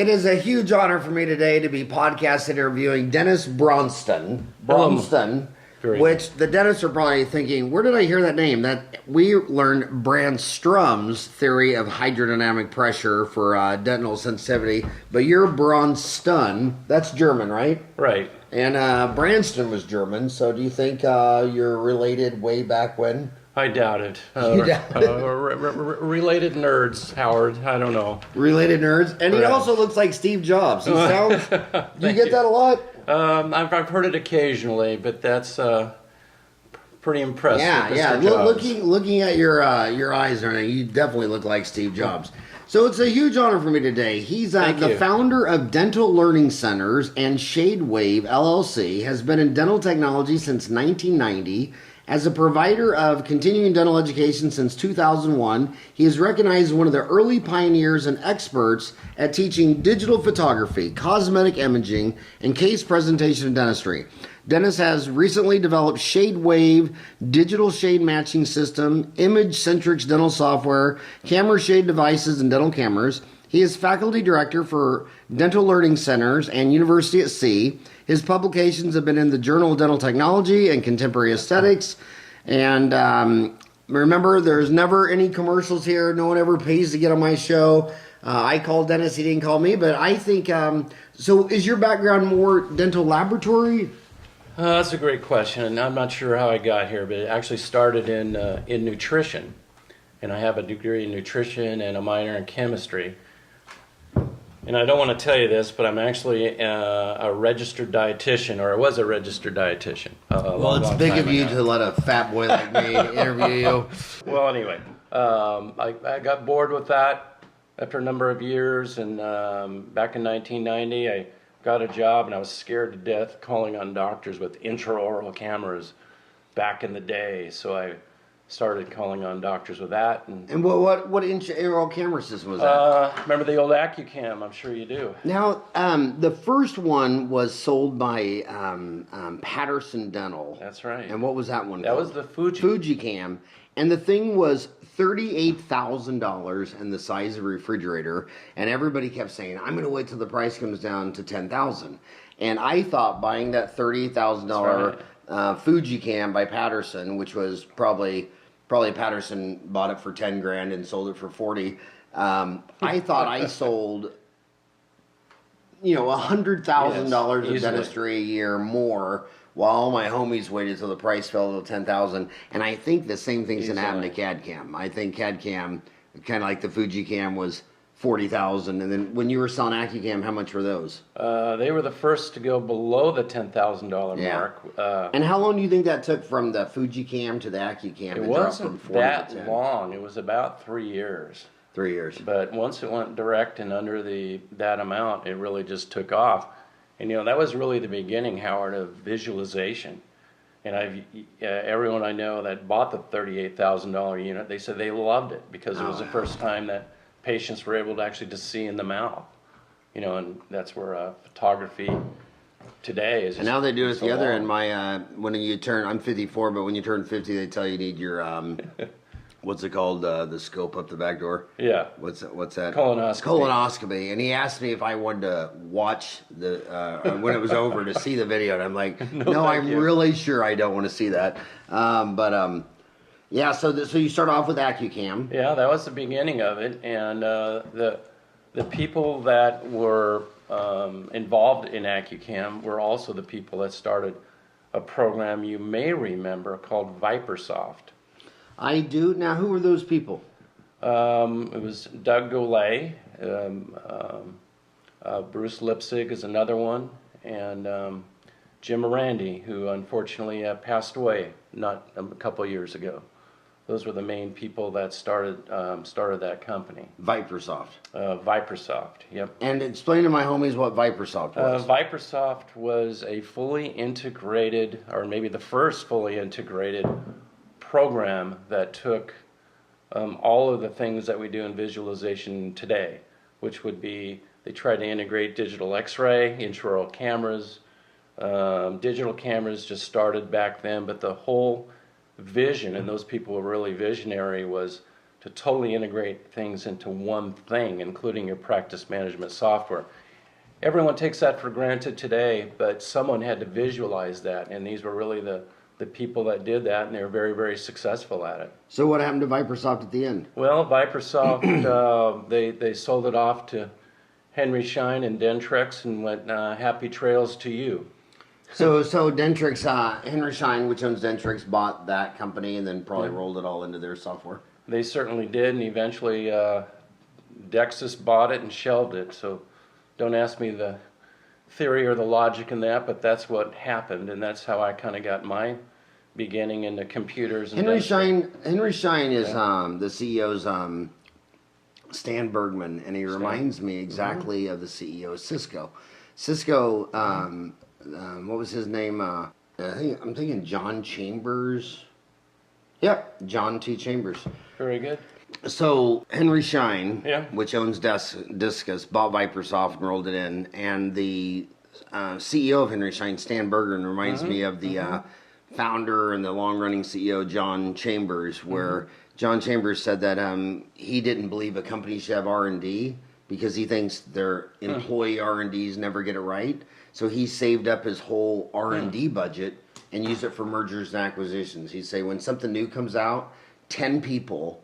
It is a huge honor for me today to be podcast interviewing dentist Braunston, which the dentists are probably thinking, where did I hear that name? That we learned Brandström's theory of hydrodynamic pressure for dental sensitivity, but you're Braunston. That's German, right? Right. And Braunston was German, so do you think you're related way back when? I doubt it. You doubt it? Related nerds, Howard. I don't know. Related nerds, and he also looks like Steve Jobs. He sounds. Do you get that a lot? I've heard it occasionally, but that's pretty impressive. Yeah. Looking at your eyes and everything, you definitely look like Steve Jobs. So it's a huge honor for me today. He's the founder of Dental Learning Centers and ShadeWave LLC, has been in dental technology since 1990. As a provider of continuing dental education since 2001, he is recognized as one of the early pioneers and experts at teaching digital photography, cosmetic imaging, and case presentation in dentistry. Dennis has recently developed ShadeWave digital shade matching system, ImageCentrik Dental Software, camera shade devices, and dental cameras. He is faculty director for Dental Learning Centers and University at Sea. His publications have been in the Journal of Dental Technology and Contemporary Esthetics. And remember, there's never any commercials here. No one ever pays to get on my show. I called Dennis. He didn't call me. But I think, so is your background more dental laboratory? That's a great question. And I'm not sure how I got here, but it actually started in nutrition. And I have a degree in nutrition and a minor in chemistry. And I don't want to tell you this, but I'm actually a registered dietitian, or I was a registered dietitian. Well, it's big of you to let a fat boy like me interview you. Well, anyway, I got bored with that after a number of years, and back in 1990, I got a job, and I was scared to death calling on doctors with intraoral cameras back in the day, so I started calling on doctors with that. And what intraoral camera system was that? Remember the old AccuCam? I'm sure you do. Now, the first one was sold by Patterson Dental. That's right. And what was that one That called? was the Fuji. FujiCam. And the thing was $38,000 and the size of a refrigerator. And everybody kept saying, I'm going to wait till the price comes down to $10,000. And I thought buying that $38,000 FujiCam by Patterson, which was probably Patterson bought it for 10 grand and sold it for 40. I thought I sold, $100,000 of dentistry a year more, while all my homies waited till the price fell to 10,000. And I think the same thing's gonna happen to CAD-CAM. I think CAD-CAM, kind of like the FujiCam, was 40,000, and then when you were selling AccuCam, how much were those? They were the first to go below the $10,000 mark. And how long do you think that took from the FujiCam to the AccuCam? It wasn't that long. It was about 3 years. 3 years. But once it went direct and under that amount, it really just took off. And that was really the beginning, Howard, of visualization. And everyone I know that bought the $38,000 unit, they said they loved it because it was the first time that patients were able to actually just see in the mouth, and that's where photography today is. And now they do it the other end. When you turn, I'm 54, but when you turn 50, they tell you need your what's it called? The scope up the back door. Yeah. What's that? Colonoscopy. And he asked me if I wanted to watch the when it was over to see the video, and I'm like, no, I'm really sure I don't want to see that. Yeah, so you start off with AccuCam. Yeah, that was the beginning of it, and the people that were involved in AccuCam were also the people that started a program you may remember called ViperSoft. I do. Now, who were those people? It was Doug Golay, Bruce Lipsig is another one, and Jim Morandi, who unfortunately passed away not a couple years ago. Those were the main people that started that company. ViperSoft. ViperSoft, yep. And explain to my homies what ViperSoft was. ViperSoft was a fully integrated, or maybe the first fully integrated program that took all of the things that we do in visualization today, which would be, they tried to integrate digital x-ray, intraoral cameras. Digital cameras just started back then, but the whole vision, and those people were really visionary, was to totally integrate things into one thing, including your practice management software. Everyone takes that for granted today, but someone had to visualize that, and these were really the people that did that, and they were very, very successful at it. So what happened to Vipersoft at the end? Well, Vipersoft, they sold it off to Henry Schein and Dentrix and went, happy trails to you. So Dentrix, Henry Schein, which owns Dentrix, bought that company and then probably rolled it all into their software. They certainly did, and eventually Dexis bought it and shelved it. So don't ask me the theory or the logic in that, but that's what happened, and that's how I kind of got my beginning into computers. And Henry Schein is the CEO's Stan Bergman, and he reminds me exactly of the CEO of Cisco. Cisco, what was his name? I'm thinking John Chambers. Yep, John T. Chambers. Very good. So Henry Schein, Yeah. which owns Discus, bought Vipersoft and rolled it in, and the CEO of Henry Schein, Stan Bergman, reminds me of the founder and the long-running CEO, John Chambers, where John Chambers said that he didn't believe a company should have R&D because he thinks their employee R&Ds never get it right. So he saved up his whole R&D budget and used it for mergers and acquisitions. He'd say when something new comes out, 10 people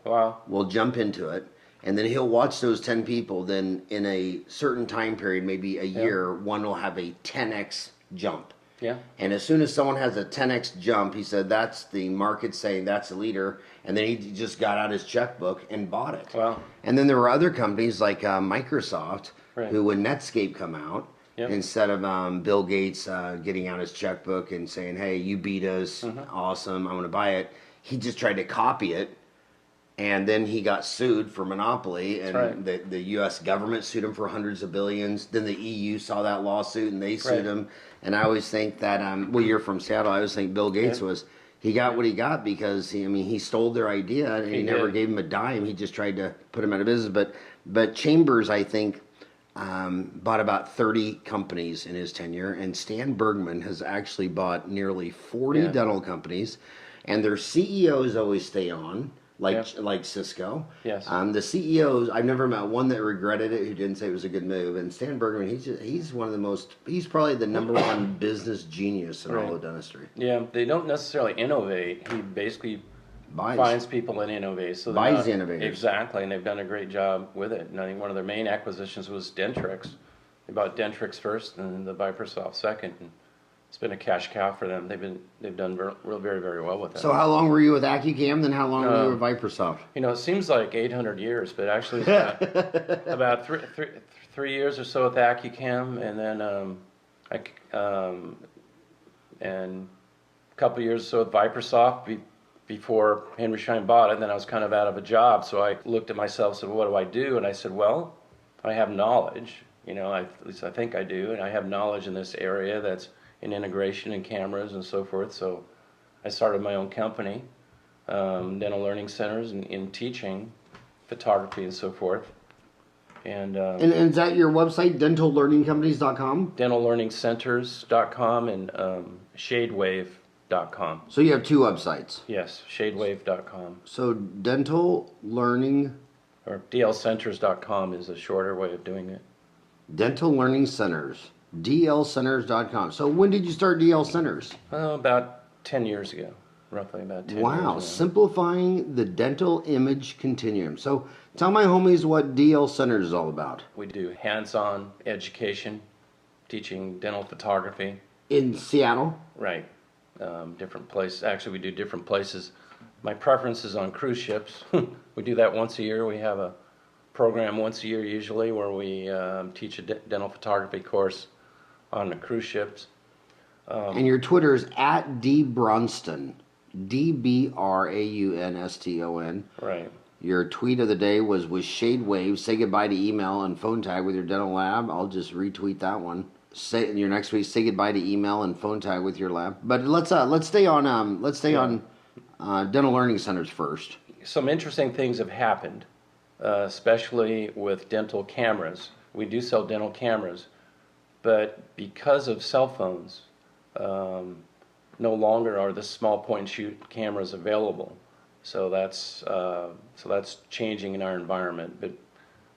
will jump into it, and then he'll watch those 10 people. Then in a certain time period, maybe a year, one will have a 10x jump. Yeah. And as soon as someone has a 10x jump, he said that's the market saying that's a leader. And then he just got out his checkbook and bought it. Wow. And then there were other companies like Microsoft, who when Netscape come out, instead of Bill Gates getting out his checkbook and saying, hey, you beat us, awesome, I'm going to buy it, he just tried to copy it. And then he got sued for monopoly, and the U.S. government sued him for hundreds of billions. Then the EU saw that lawsuit, and they sued him. And I always think that, well, you're from Seattle, I always think Bill Gates he got what he got because, he stole their idea, and he never gave him a dime. He just tried to put him out of business. But Chambers, I think, bought about 30 companies in his tenure, and Stan Bergman has actually bought nearly 40 dental companies, and their CEOs always stay on. Like Cisco. Yes. The CEOs, I've never met one that regretted it who didn't say it was a good move. And Stan Bergman, he's one of the most, he's probably the number one business genius in all of dentistry. Yeah, they don't necessarily innovate. He basically finds people and innovates. So buys the innovators. Exactly, and they've done a great job with it. And I think one of their main acquisitions was Dentrix. They bought Dentrix first and the Vipersoft second. And it's been a cash cow for them. They've done very, very well with it. So how long were you with AccuCam? Then how long were you with Vipersoft? It seems like 800 years, but actually it's about three years or so with AccuCam, and then and a couple years or so with Vipersoft before Henry Schein bought it. And then I was kind of out of a job, so I looked at myself and said, well, what do? And I said, well, I have knowledge. At least I think I do, and I have knowledge in this area that's in integration and cameras and so forth. So I started my own company, dental learning centers, in teaching photography and so forth. And is that your website, dentallearningcompanies.com? Dentallearningcenters.com and ShadeWave.com. So you have two websites? Yes, ShadeWave.com. So dental learning... Or DLCenters.com is a shorter way of doing it. Dental Learning Centers. DLCenters.com. So when did you start DL Centers? About 10 years ago, roughly about 10 years ago. Wow, simplifying the dental image continuum. So tell my homies what DL Centers is all about. We do hands-on education, teaching dental photography. In Seattle? Right. Different places. Actually, we do different places. My preference is on cruise ships. We do that once a year. We have a program once a year usually where we teach a dental photography course on the cruise ships. And your Twitter is at @dbraunston, DBRAUNSTON. Right. Your tweet of the day was with ShadeWave. Say goodbye to email and phone tag with your dental lab. I'll just retweet that one. Say in your next tweet, say goodbye to email and phone tag with your lab. But let's stay on dental learning centers first. Some interesting things have happened, especially with dental cameras. We do sell dental cameras, but because of cell phones, no longer are the small point and shoot cameras available. So that's changing in our environment. But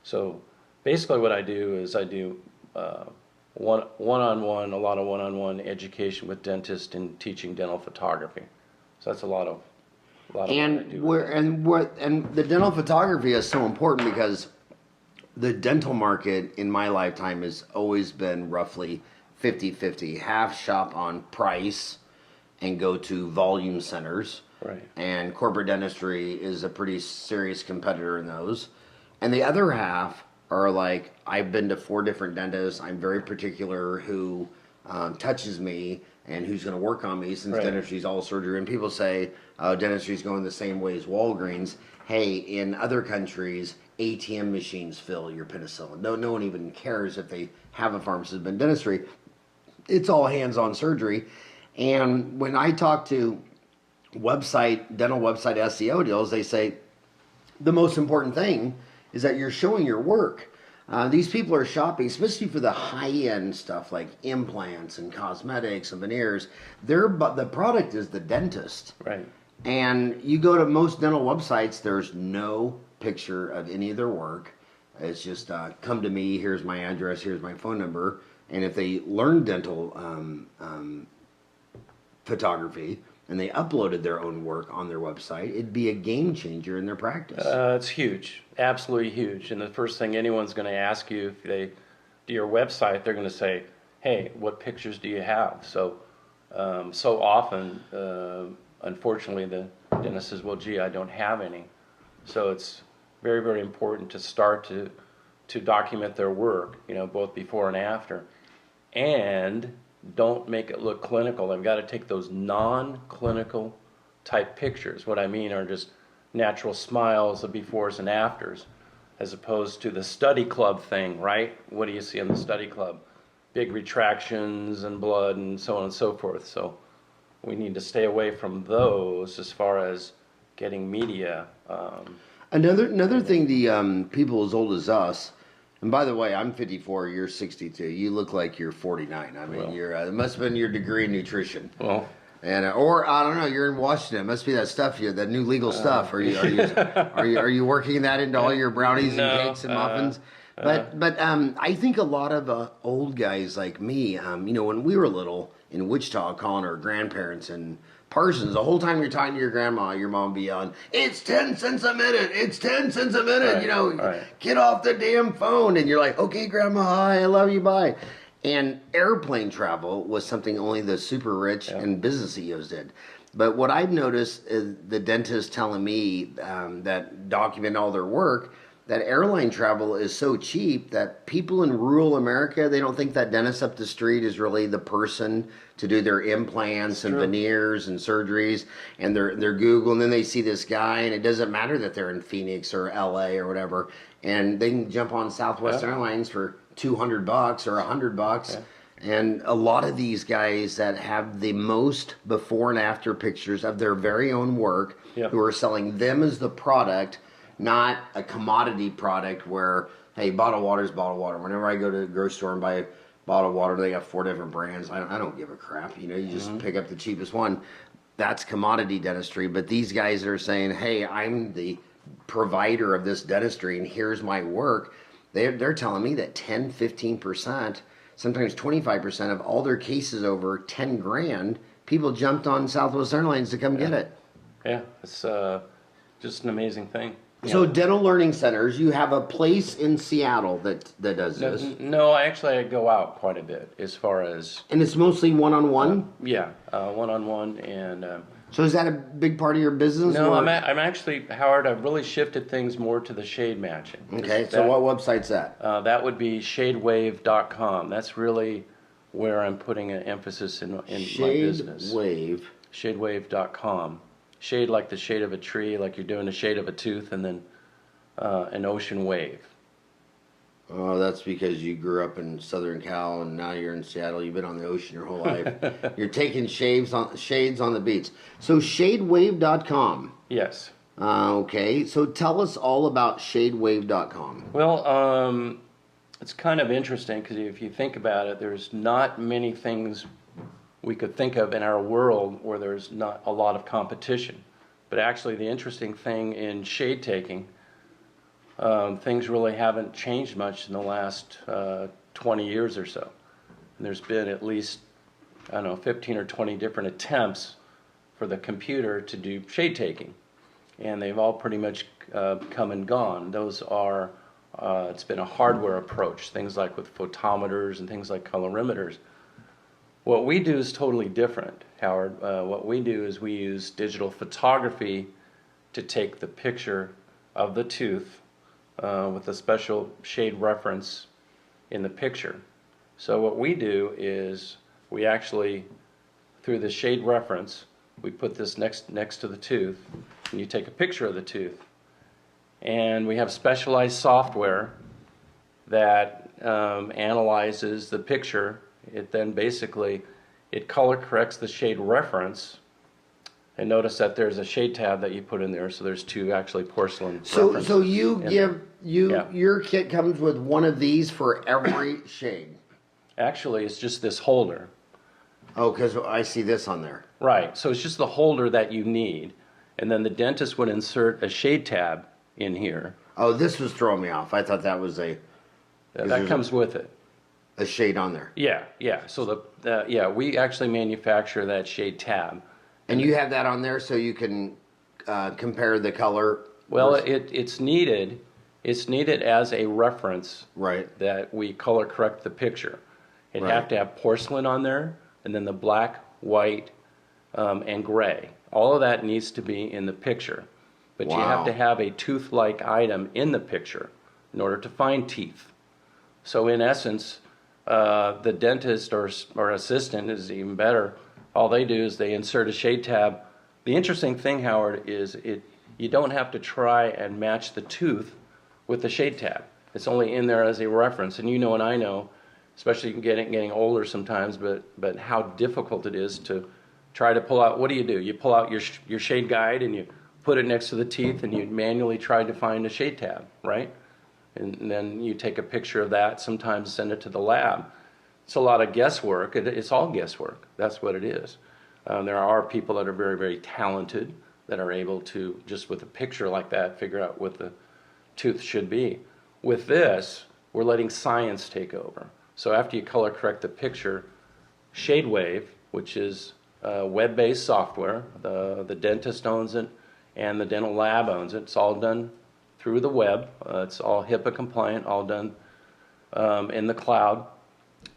so basically, what I do is I do one-on-one, a lot of one-on-one education with dentists and teaching dental photography. So that's a lot of what I do. And the dental photography is so important because the dental market in my lifetime has always been roughly 50-50. Half shop on price and go to volume centers. Right. And corporate dentistry is a pretty serious competitor in those. And the other half are like, I've been to 4 different dentists. I'm very particular who touches me and who's going to work on me, since dentistry is all surgery. And people say dentistry is going the same way as Walgreens. Hey, in other countries, ATM machines fill your penicillin. No one even cares if they have a pharmacist. But in dentistry, it's all hands-on surgery. And when I talk to dental website SEO deals, they say the most important thing is that you're showing your work. These people are shopping, especially for the high-end stuff like implants and cosmetics and veneers. The product is the dentist. Right. And you go to most dental websites, there's no picture of any of their work. It's just come to me, here's my address, here's my phone number. And if they learn dental photography and they uploaded their own work on their website, it'd be a game changer in their practice. It's huge, absolutely huge. And the first thing anyone's going to ask you if they do your website, they're going to say, "Hey, what pictures do you have?" So often, unfortunately, the dentist says, "Well, gee, I don't have any." So it's very, very important to start to document their work, both before and after, and don't make it look clinical. They've got to take those non-clinical type pictures. What I mean are just natural smiles, the befores and afters, as opposed to the study club thing, right? What do you see in the study club? Big retractions and blood and so on and so forth. So we need to stay away from those as far as getting media. Another thing, the people as old as us, and by the way, I'm 54, you're 62. You look like you're 49. I mean, it must have been your degree in nutrition. Well, and or I don't know, you're in Washington. It must be that stuff here, that new legal stuff. Are you working that into all your brownies and cakes and muffins? But I think a lot of old guys like me, when we were little in Wichita, calling our grandparents and Parsons, the whole time you're talking to your grandma, your mom be on, "It's 10 cents a minute, it's 10 cents a minute, get off the damn phone." And you're like, "Okay, grandma, hi, I love you, bye." And airplane travel was something only the super rich and business CEOs did. But what I've noticed is the dentists telling me that document all their work, that airline travel is so cheap that people in rural America, they don't think that dentist up the street is really the person to do their implants and veneers and surgeries, and they're Google, and then they see this guy, and it doesn't matter that they're in Phoenix or LA or whatever, and they can jump on Southwest Airlines for $200 or $100. And a lot of these guys that have the most before and after pictures of their very own work, who are selling them as the product, not a commodity product where, hey, bottled water is bottled water. Whenever I go to the grocery store and buy bottled water, they got 4 different brands. I don't give a crap. You just pick up the cheapest one. That's commodity dentistry. But these guys that are saying, hey, I'm the provider of this dentistry and here's my work, they're telling me that 10, 15%, sometimes 25% of all their cases over 10 grand, people jumped on Southwest Airlines to come get it. Yeah, it's just an amazing thing. So dental learning centers, you have a place in Seattle that does this. No, I go out quite a bit as far as... And it's mostly one-on-one? One-on-one. And so is that a big part of your business? No, I'm actually, Howard, I've really shifted things more to the shade matching. Okay, so what website's that? That would be ShadeWave.com. That's really where I'm putting an emphasis in my business. ShadeWave. ShadeWave.com. Shade like the shade of a tree, like you're doing the shade of a tooth, and then an ocean wave. Oh, that's because you grew up in Southern Cal and now you're in Seattle. You've been on the ocean your whole life. You're taking shades on the beach. So ShadeWave.com. Yes. Okay, so tell us all about ShadeWave.com. Well, it's kind of interesting because if you think about it, there's not many things we could think of in our world where there's not a lot of competition. But actually, the interesting thing in shade taking, things really haven't changed much in the last 20 years or so. And there's been at least, I don't know, 15 or 20 different attempts for the computer to do shade taking. And they've all pretty much come and gone. Those are, it's been a hardware approach, things like with photometers and things like colorimeters. What we do is totally different, Howard. What we do is we use digital photography to take the picture of the tooth with a special shade reference in the picture. So what we do is we actually, through the shade reference, we put this next to the tooth, and you take a picture of the tooth. And we have specialized software that analyzes the picture. It then basically, it color corrects the shade reference. And notice that there's a shade tab that you put in there, so there's two actually porcelain references. So your kit comes with one of these for every shade. Actually, it's just this holder. Oh, because I see this on there. Right, so it's just the holder that you need, and then the dentist would insert a shade tab in here. Oh, this was throwing me off. I thought that was that comes with it. A shade on there. Yeah. So we actually manufacture that shade tab. And you have that on there so you can compare the color. Well, it's needed. It's needed as a reference. Right. That we color correct the picture. It'd have to have porcelain on there, and then the black, white, and gray. All of that needs to be in the picture. But you have to have a tooth-like item in the picture in order to find teeth. So in essence, the dentist or assistant is even better. All they do is they insert a shade tab. The interesting thing, Howard, is you don't have to try and match the tooth with the shade tab. It's only in there as a reference. And you know and I know, especially getting older sometimes, but how difficult it is to try to pull out. What do? You pull out your shade guide and you put it next to the teeth and you manually try to find a shade tab, right? And then you take a picture of that, sometimes send it to the lab. It's a lot of guesswork. It's all guesswork. That's what it is. There are people that are very, very talented that are able to, just with a picture like that, figure out what the tooth should be. With this, we're letting science take over. So after you color correct the picture, ShadeWave, which is web-based software, the dentist owns it and the dental lab owns it. It's all done through the web. It's all HIPAA compliant, all done in the cloud.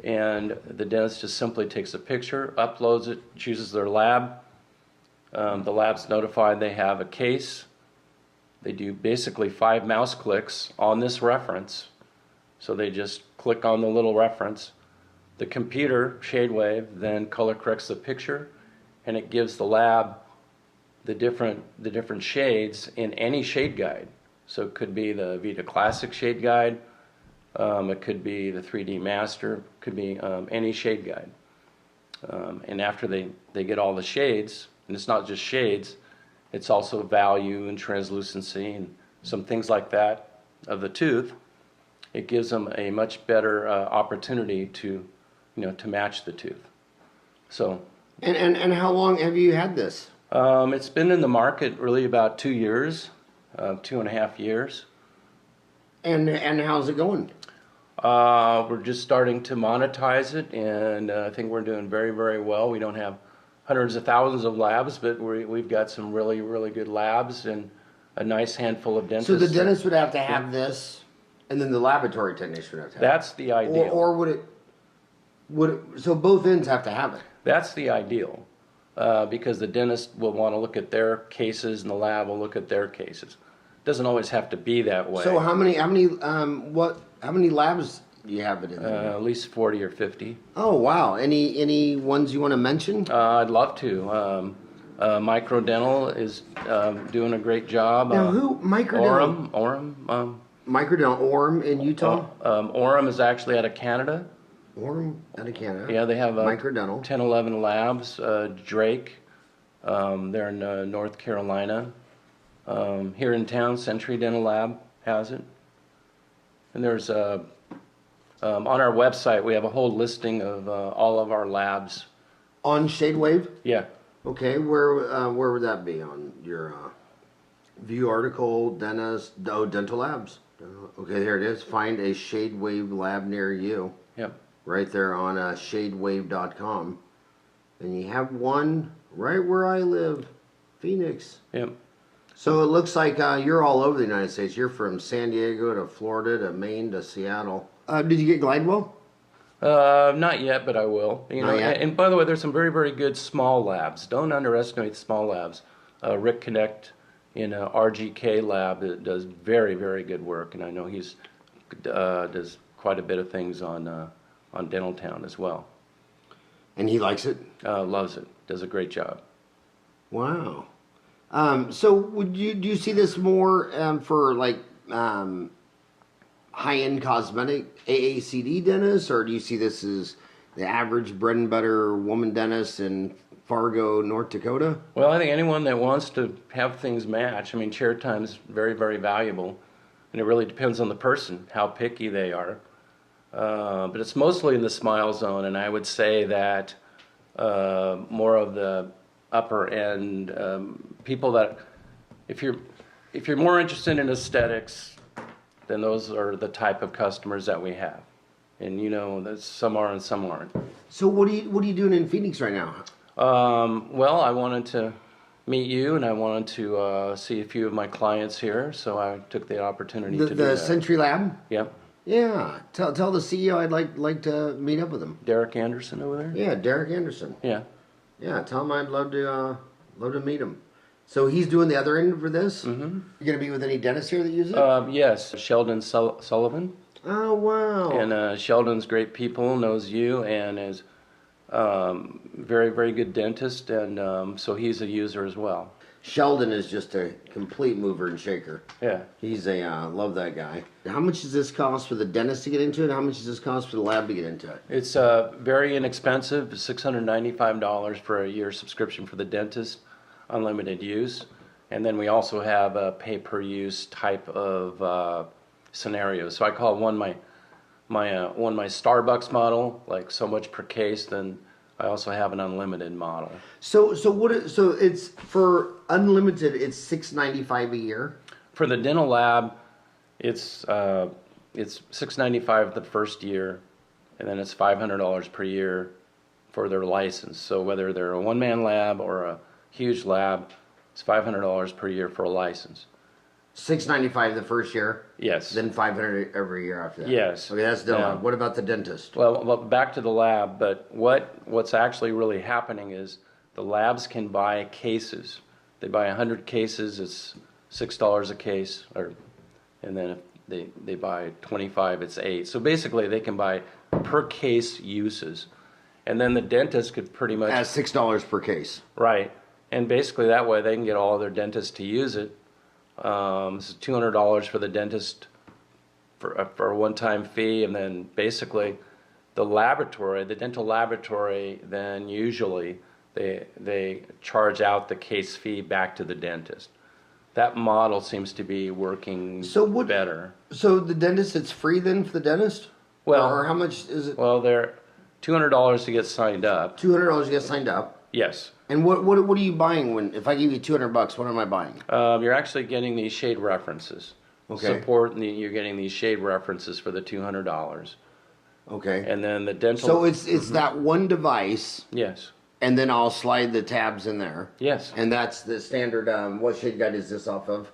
And the dentist just simply takes a picture, uploads it, chooses their lab. The lab's notified they have a case. They do basically 5 mouse clicks on this reference. So they just click on the little reference. The computer, ShadeWave, then color corrects the picture, and it gives the lab the different shades in any shade guide. So it could be the Vita Classic shade guide, it could be the 3D Master, it could be any shade guide. And after they get all the shades, and it's not just shades, it's also value and translucency and some things like that of the tooth. It gives them a much better opportunity to match the tooth. So. And how long have you had this? It's been in the market really about 2 years, 2.5 years. And how's it going? We're just starting to monetize it, and I think we're doing very, very well. We don't have hundreds of thousands of labs, but we've got some really, really good labs and a nice handful of dentists. So the dentist would have to have this, and then the laboratory technician would have to have it. That's the ideal. Or would it? So both ends have to have it. That's the ideal, because the dentist will want to look at their cases, and the lab will look at their cases. It doesn't always have to be that way. So how many labs do you have it in? At least 40 or 50. Oh wow! Any ones you want to mention? I'd love to. Microdental is doing a great job. Now who Microdental? Orem. Microdental Orem in Utah. Orem is actually out of Canada. Orem out of Canada. Yeah, they have Microdental. 10, 11 labs. Drake, they're in North Carolina. Here in town, Uncensored Dental Lab has it. And there's on our website we have a whole listing of all of our labs. On ShadeWave? Yeah. Okay, where would that be on your view article? Dental labs. Okay, there it is. Find a ShadeWave lab near you. Yep. Right there on ShadeWave.com, and you have one right where I live, Phoenix. Yep. So it looks like you're all over the United States. You're from San Diego to Florida to Maine to Seattle. Did you get Glidewell? Not yet, but I will. You know, Not yet? and by the way, there's some very, very good small labs. Don't underestimate small labs. Rick Connect in RGK lab does very, very good work, and I know he's does quite a bit of things on Dental Town as well. And he likes it? Loves it. Does a great job. Wow. So do you see this more for like high-end cosmetic AACD dentists, or do you see this as the average bread and butter woman dentist in Fargo, North Dakota? Well, I think anyone that wants to have things match, I mean, chair time is very, very valuable, and it really depends on the person, how picky they are. But it's mostly in the smile zone, and I would say that more of the upper end people that, if you're more interested in aesthetics, then those are the type of customers that we have. And you know, that some are and some aren't. So what are you doing in Phoenix right now? Well, I wanted to meet you, and I wanted to see a few of my clients here, so I took the opportunity to do The that. Century Lab? Yep. Yeah. Tell the CEO I'd like to meet up with him. Derek Anderson over there? Yeah, Derek Anderson. Yeah. Yeah, tell him I'd love to meet him. So he's doing the other end for this? Mm-hmm. You gonna be with any dentists here that use it? Yes, Sheldon Sullivan. Oh, wow. And Sheldon's great people, knows you, and is very, very good dentist, and so he's a user as well. Sheldon is just a complete mover and shaker. Yeah. He's love that guy. How much does this cost for the dentist to get into it? How much does this cost for the lab to get into it? It's very inexpensive, $695 for a year subscription for the dentist, unlimited use. And then we also have a pay-per-use type of scenario. So I call one my Starbucks model, like so much per case. Then I also have an unlimited model. So it's for unlimited. It's $695 a year. For the dental lab, it's $695 the first year, and then it's $500 per year for their license. So whether they're a one-man lab or a huge lab, it's $500 per year for a license. $695 the first year. Yes. Then $500 every year after that. Yes. Okay, that's the lab. What about the dentist? Well, back to the lab. But what's actually really happening is the labs can buy cases. They buy 100 cases. It's $6 a case, and then if they buy 25, it's $8. So basically, they can buy per case uses, and then the dentist could pretty much at $6 per case. Right. And basically that way they can get all of their dentists to use it. This is $200 for the dentist for a one-time fee, and then basically the dental laboratory, then usually they charge out the case fee back to the dentist. That model seems to be working better. So the dentist, it's free then for the dentist? Well, or how much is it? Well, they're $200 to get signed up. $200 to get signed up. Yes. And what are you buying if I give you $200? What am I buying? You're actually getting these shade references. Okay. You're getting these shade references for the $200. Okay. And then the dental. So it's that one device. Yes. And then I'll slide the tabs in there. Yes. And that's the standard. What shade guide is this off of?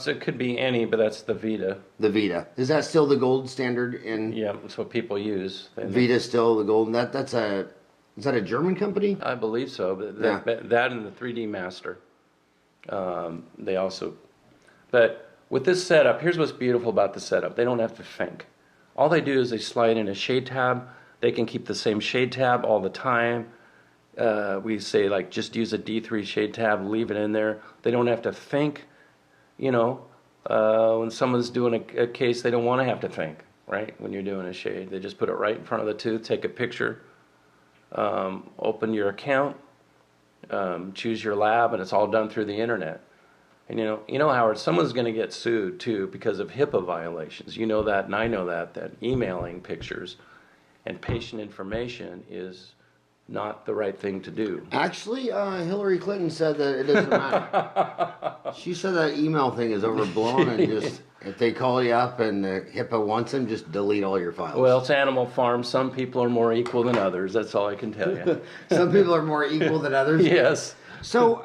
So it could be any, but that's the Vita. The Vita. Is that still the gold standard in? Yeah, that's what people use. Vita's still the gold. Is that a German company? I believe so. But that and the 3D Master. They also. But with this setup, here's what's beautiful about the setup. They don't have to think. All they do is they slide in a shade tab. They can keep the same shade tab all the time. We say like just use a D3 shade tab, leave it in there. They don't have to think. You know, when someone's doing a case, they don't want to have to think, right? When you're doing a shade, they just put it right in front of the tooth, take a picture, open your account, choose your lab, and it's all done through the internet. And you know, Howard, someone's going to get sued too because of HIPAA violations. You know that, and I know that emailing pictures and patient information is not the right thing to do. Actually, Hillary Clinton said that it doesn't matter. She said that email thing is overblown and just, if they call you up and HIPAA wants them, just delete all your files. Well, it's Animal Farm. Some people are more equal than others. That's all I can tell you. Some people are more equal than others? Yes. So,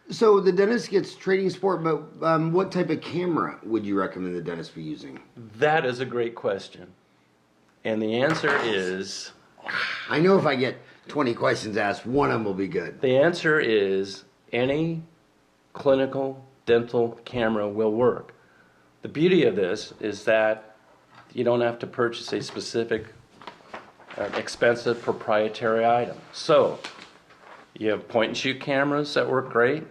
so the dentist gets trading sport, but what type of camera would you recommend the dentist be using? That is a great question. And the answer is... I know if I get 20 questions asked, one of them will be good. The answer is any clinical dental camera will work. The beauty of this is that you don't have to purchase a specific expensive proprietary item. So you have point and shoot cameras that work great.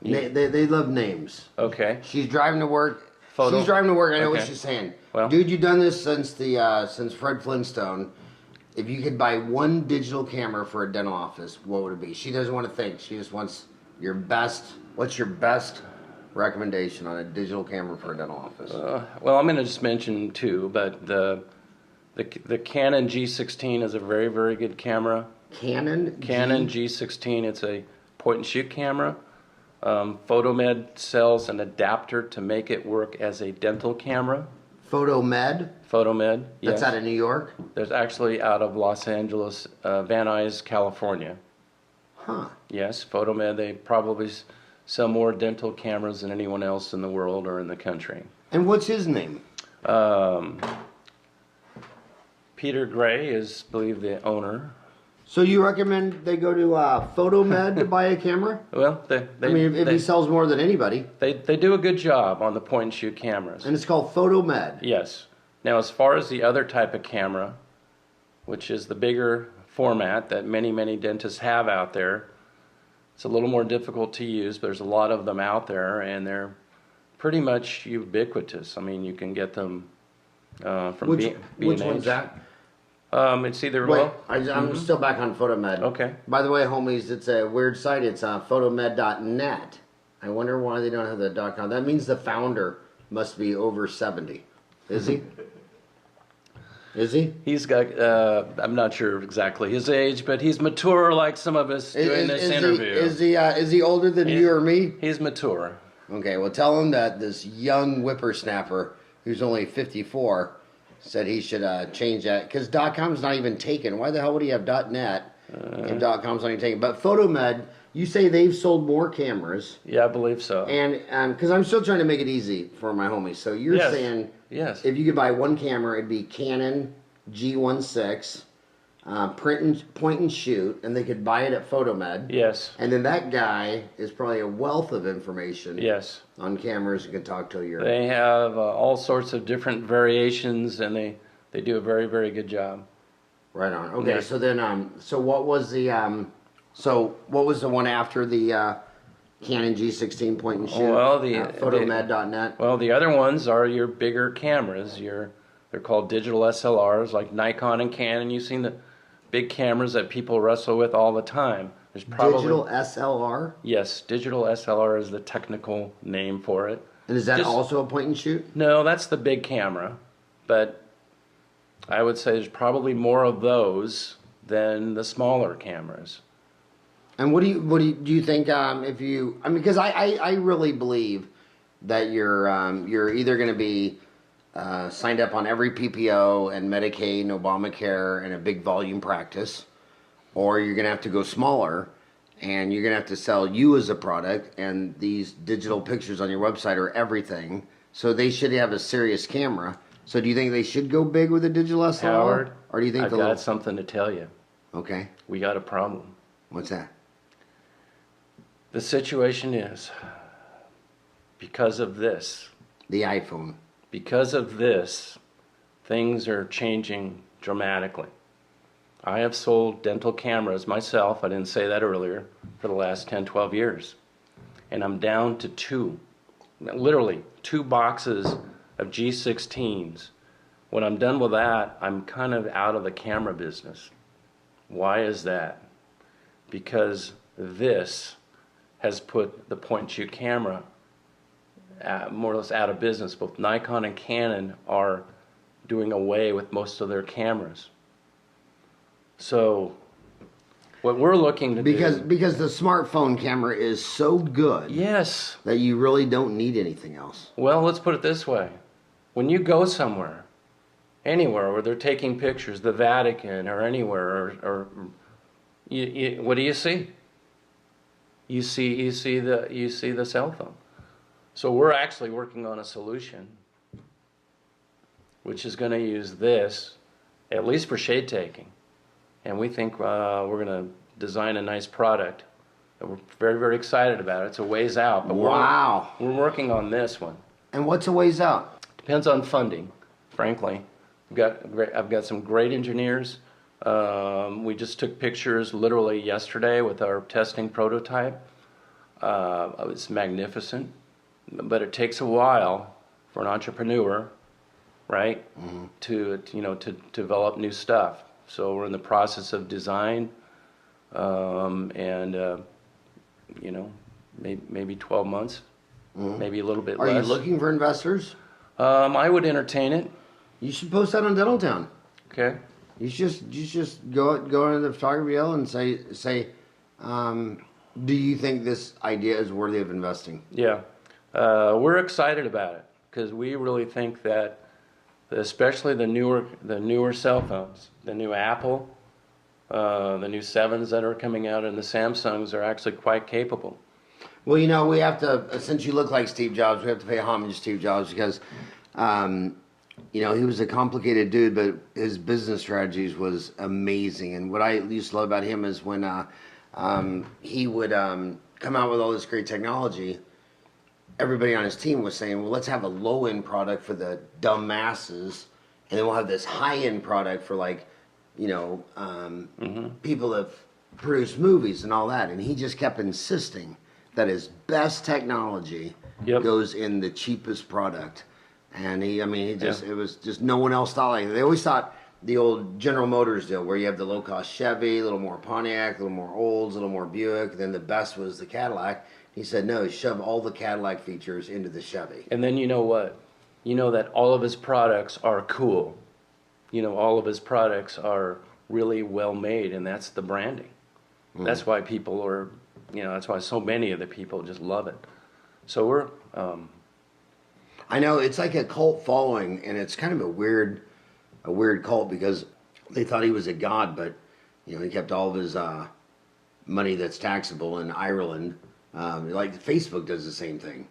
They love names. Okay. She's driving to work. Photo? She's driving to work. I know Okay. what she's saying. Well, dude, you've done this since Fred Flintstone. If you could buy one digital camera for a dental office, what would it be? She doesn't want to think. She just wants your best. What's your best recommendation on a digital camera for a dental office? well, I'm going to just mention two, but the Canon G16 is a very, very good camera. Canon G16. It's a point and shoot camera. Photomed sells an adapter to make it work as a dental camera. Photomed? Photomed, yes. That's out of New York? There's actually out of Los Angeles, Van Nuys, California. Huh. Yes, Photomed, they probably sell more dental cameras than anyone else in the world or in the country. And what's his name? Peter Gray is, I believe, the owner. So you recommend they go to Photomed to buy a camera? Well, if he sells more than anybody. They do a good job on the point and shoot cameras. And it's called Photomed. Yes. Now, as far as the other type of camera, which is the bigger format that many, many dentists have out there, it's a little more difficult to use, but there's a lot of them out there, and they're pretty much ubiquitous. I mean, you can get them from B&H. Which one's that? It's either... Wait, I'm still back on Photomed. Okay. By the way, homies, it's a weird site. It's photomed.net. I wonder why they don't have the .com. That means the founder must be over 70. Is he? Is he? He's got, I'm not sure exactly his age, but he's mature like some of us doing this interview. Is he older than you or me? He's mature. Okay, well tell him that this young whippersnapper who's only 54 said he should change that, because .com's not even taken. Why the hell would he have .net if .com's not even taken? But Photomed, you say they've sold more cameras. Yeah, I believe so. And because I'm still trying to make it easy for my homies. So you're saying if you could buy one camera, it'd be Canon G16, point and shoot, and they could buy it at Photomed. Yes. And then that guy is probably a wealth of information. Yes. On cameras and can talk to your... They have all sorts of different variations, and they do a very, very good job. Right on. Okay, Yeah. so then, so what was the one after the Canon G16 point and shoot? Well, Photomed.net. Well, the other ones are your bigger cameras. They're called digital SLRs, like Nikon and Canon. You've seen the big cameras that people wrestle with all the time. There's probably Digital SLR? Yes, digital SLR is the technical name for it. And is that also a point and shoot? No, that's the big camera, but I would say there's probably more of those than the smaller cameras. And what do you think if you... I mean, because I really believe that you're either going to be signed up on every PPO and Medicaid and Obamacare and a big volume practice, or you're going to have to go smaller and you're going to have to sell you as a product, and these digital pictures on your website are everything. So they should have a serious camera. So do you think they should go big with a digital SLR? Howard, or do you think I've got something to tell you. Okay. We got a problem. What's that? The situation is, because of this, the iPhone. Because of this, things are changing dramatically. I have sold dental cameras myself, I didn't say that earlier, for the last 10, 12 years. And I'm down to two, literally 2 boxes of G16s. When I'm done with that, I'm kind of out of the camera business. Why is that? Because this has put the point-and-shoot camera more or less out of business. Both Nikon and Canon are doing away with most of their cameras. So What we're looking to because do... Because the smartphone camera is so good Yes. that you really don't need anything else. Well, let's put it this way. When you go somewhere, anywhere where they're taking pictures, the Vatican or anywhere, or what do you see? You see the cell phone. So we're actually working on a solution which is going to use this, at least for shade taking. And we think we're going to design a nice product. And we're very, very excited about it. It's a ways out. But Wow. We're working on this one. And what's a ways out? Depends on funding, frankly. I've got some great engineers. We just took pictures literally yesterday with our testing prototype. It's magnificent, but it takes a while for an entrepreneur, right, to develop new stuff. So we're in the process of design, and maybe 12 months, maybe a little bit less. Are you looking for investors? I would entertain it. You should post that on Dental Town. Okay. You just go into the photography deal and say, do you think this idea is worthy of investing? Yeah, we're excited about it because we really think that, especially the newer cell phones, the new Apple, the new 7s that are coming out, and the Samsungs are actually quite capable. Well, we have to, since you look like Steve Jobs, we have to pay homage to Steve Jobs because, he was a complicated dude, but his business strategies was amazing. And what I used to love about him is when he would come out with all this great technology, everybody on his team was saying, well, let's have a low-end product for the dumb masses, and then we'll have this high-end product for people that produce movies and all that. And he just kept insisting that his best technology goes in the cheapest product. And it was just no one else thought like that. They always thought the old General Motors deal where you have the low-cost Chevy, a little more Pontiac, a little more Olds, a little more Buick, then the best was the Cadillac. He said, no, shove all the Cadillac features into the Chevy. And then you know what? You know that all of his products are cool. All of his products are really well made, and that's the branding. That's why people are, that's why so many of the people just love it. So we're... I know, it's like a cult following, and it's kind of a weird cult because they thought he was a god, but, he kept all of his money that's taxable in Ireland. Like Facebook does the same thing.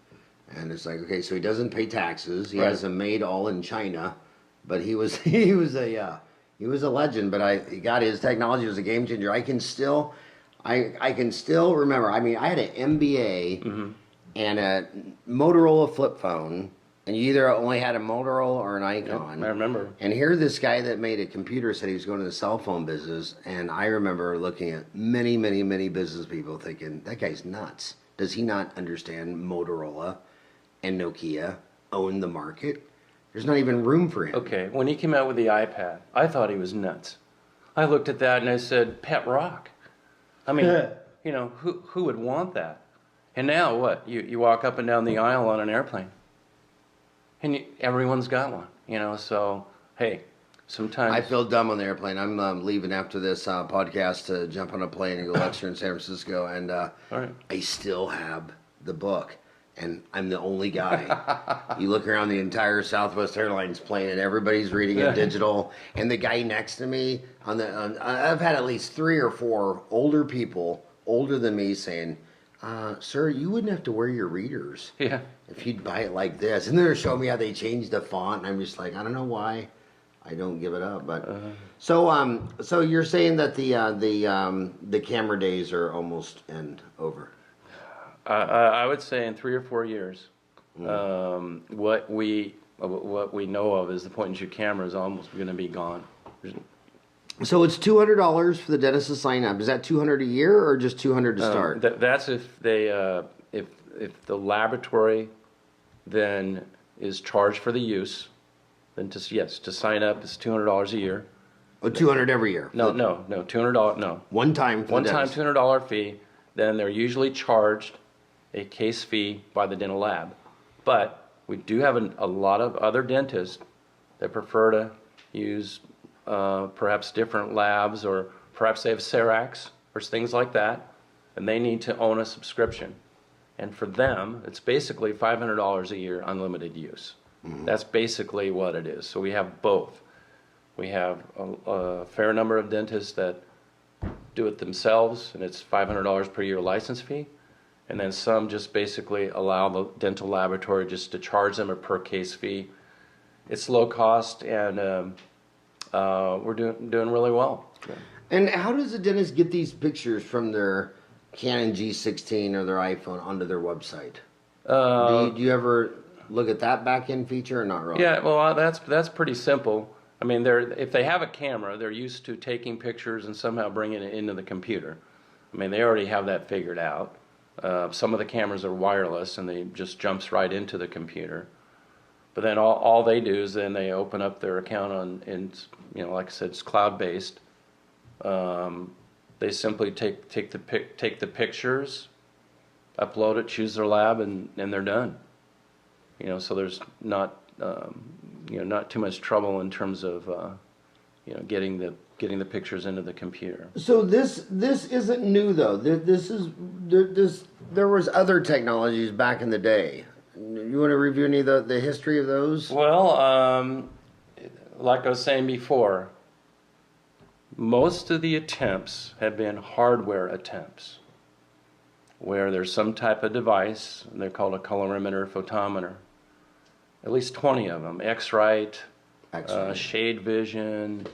And it's like, okay, so he doesn't pay taxes. He has them made all in China, but he was a legend. But he got his technology was a game changer. I can still remember. I had an MBA and a Motorola flip phone, and you either only had a Motorola or an Icon. I remember. And here, this guy that made a computer said he was going to the cell phone business, and I remember looking at many, many, many business people thinking, that guy's nuts. Does he not understand Motorola and Nokia own the market? There's not even room for him. Okay, when he came out with the iPad, I thought he was nuts. I looked at that and I said, pet rock. Who would want that? And now what? You walk up and down the aisle on an airplane, and everyone's got one. So hey, sometimes I feel dumb on the airplane. I'm leaving after this podcast to jump on a plane and go lecture in San Francisco, and all right. I still have the book, and I'm the only guy. You look around the entire Southwest Airlines plane, and everybody's reading it digital, and the guy next to me I've had at least 3 or 4 older people, older than me, saying, sir, you wouldn't have to wear your readers if you'd buy it like this. And they're showing me how they changed the font, and I'm just like, I don't know why I don't give it up. But so you're saying that the camera days are almost over. I would say in 3 or 4 years, what we know of is the point-and-shoot camera is almost going to be gone. So it's $200 for the dentist to sign up. Is that $200 a year or just $200 to start? That's if they if the laboratory then is charged for the use, then to sign up is $200 a year. Oh, $200 every year? No, $200. No, one time $200 fee. Then they're usually charged a case fee by the dental lab. But we do have a lot of other dentists that prefer to use perhaps different labs, or perhaps they have Cerax, or things like that, and they need to own a subscription. And for them, it's basically $500 a year, unlimited use. That's basically what it is. So we have both. We have a fair number of dentists that do it themselves, and it's $500 per year license fee. And then some just basically allow the dental laboratory just to charge them a per case fee. It's low cost, and we're doing really well. And how does a dentist get these pictures from their Canon G16 or their iPhone onto their website? Do you ever look at that back-end feature or not really? Yeah, well, that's pretty simple. I mean, if they have a camera, they're used to taking pictures and somehow bringing it into the computer. I mean, they already have that figured out. Some of the cameras are wireless, and they just jumps right into the computer. But then all they do is then they open up their account like I said, it's cloud-based. They simply take the pictures, upload it, choose their lab, and they're done. So there's not not too much trouble in terms of getting the pictures into the computer. So this isn't new though. There was other technologies back in the day. You want to review any of the history of those? Well, like I was saying before, most of the attempts have been hardware attempts, where there's some type of device, and they're called a colorimeter photometer. At least 20 of them. X-Rite, Shade Vision.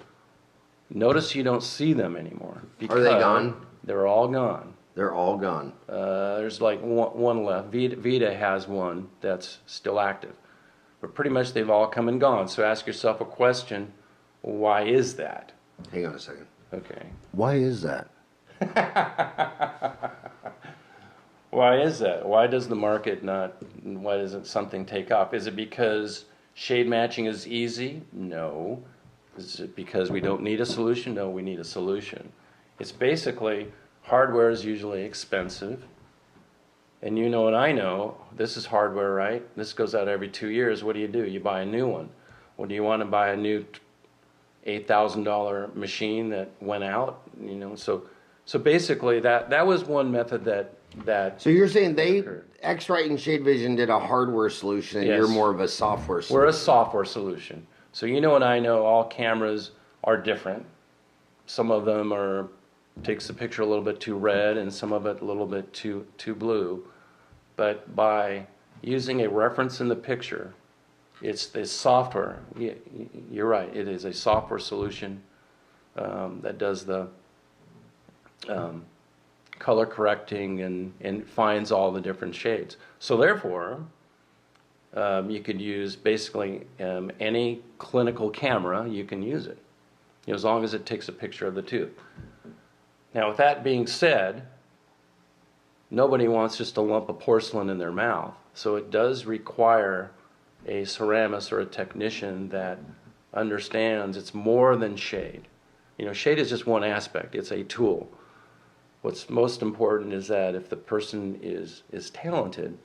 Notice you don't see them anymore. Are they gone? They're all gone. They're all gone. There's like one left. Vita has one that's still active. But pretty much they've all come and gone. So ask yourself a question, why is that? Hang on a second. Okay. Why is that? Why is that? Why does the market why doesn't something take off? Is it because shade matching is easy? No. Is it because we don't need a solution? No, we need a solution. It's basically, hardware is usually expensive. And you know and I know, this is hardware, right? This goes out every 2 years. What do? You buy a new one. Well, do you want to buy a new $8,000 machine that went out? So basically that was one method that. So you're saying X-Rite and Shade Vision did a hardware solution, and yes. You're more of a software solution. We're a software solution. So you know and I know all cameras are different. Some of them takes the picture a little bit too red, and some of it a little bit too blue. But by using a reference in the picture, it's the software. You're right. It is a software solution that does the color correcting and finds all the different shades. So therefore, you could use basically any clinical camera, you can use it, as long as it takes a picture of the tooth. Now, with that being said, nobody wants just a lump of porcelain in their mouth. So it does require a ceramist or a technician that understands it's more than shade. Shade is just one aspect. It's a tool. What's most important is that if the person is talented,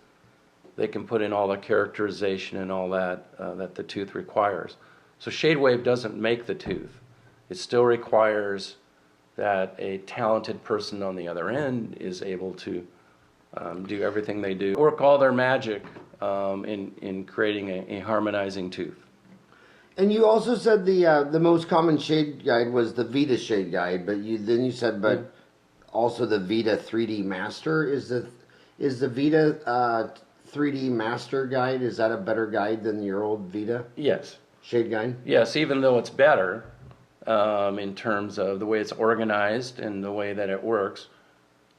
they can put in all the characterization and all that that the tooth requires. So ShadeWave doesn't make the tooth. It still requires that a talented person on the other end is able to do everything they do, work all their magic in creating a harmonizing tooth. And you also said the most common shade guide was the Vita shade guide, but you said also the Vita 3D Master. Is the Vita 3D Master guide, is that a better guide than your old Vita? Yes. Shade guide? Yes, even though it's better in terms of the way it's organized and the way that it works,